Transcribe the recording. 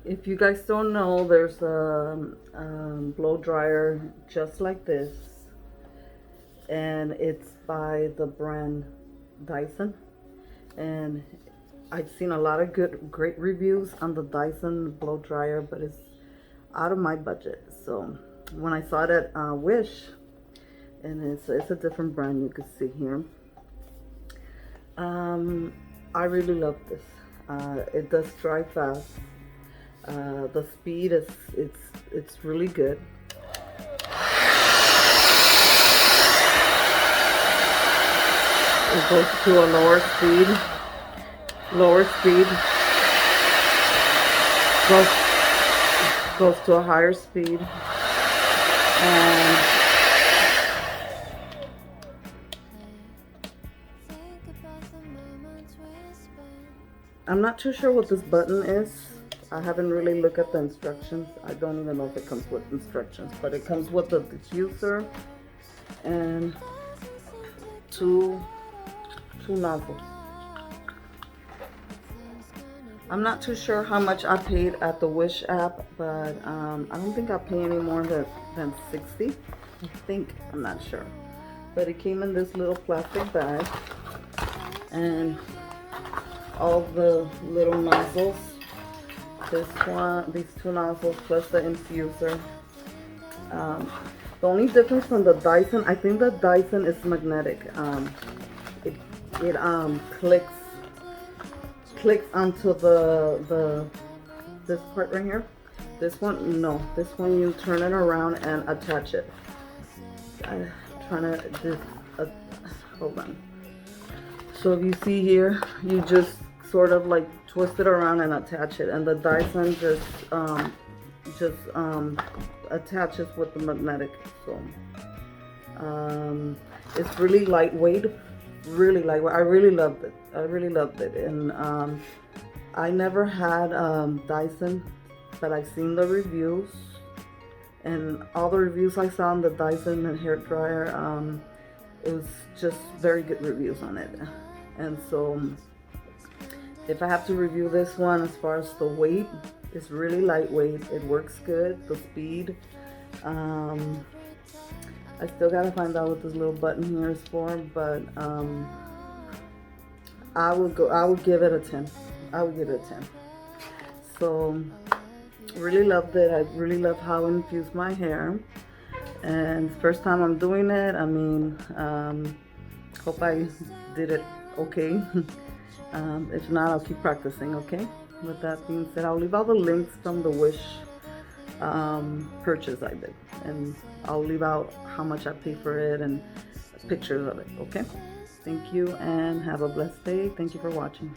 If you guys don't know, there's a blow dryer just like this, and it's by the brand Dyson, and I've seen a lot of great reviews on the Dyson blow dryer, but it's out of my budget. So when I saw it at Wish, and it's a different brand, you can see here, I really love this. It does dry fast. The speed is it's really good. It goes to a lower speed, goes to a higher speed, and I'm not too sure what this button is. I haven't really looked at the instructions. I don't even know if it comes with instructions, but it comes with the diffuser and two nozzles. I'm not too sure how much I paid at the Wish app, but I don't think I pay any more than 60. I think, I'm not sure. But it came in this little plastic bag, and all the little nozzles. These two nozzles plus the infuser. The only difference from the Dyson, I think the Dyson is magnetic. It clicks onto this part right here. This one, no. This one you turn it around and attach it. I'm trying to hold on. So if you see here, you just sort of like twist it around and attach it, and the Dyson just attaches with the magnetic. So it's really lightweight, really lightweight. I really loved it. And I never had Dyson, but I've seen the reviews, and all the reviews I saw on the Dyson hair dryer, it was just very good reviews on it. And so if I have to review this one, as far as the weight, it's really lightweight. It works good. The speed. I still gotta find out what this little button here is for, but I would give it a 10. I would give it a 10. So really loved it. I really love how it infused my hair, and first time I'm doing it. I mean, hope I did it okay. If not, I'll keep practicing, okay? With that being said, I'll leave all the links from the Wish purchase I did, and I'll leave out how much I paid for it and pictures of it, okay? Thank you, and have a blessed day. Thank you for watching.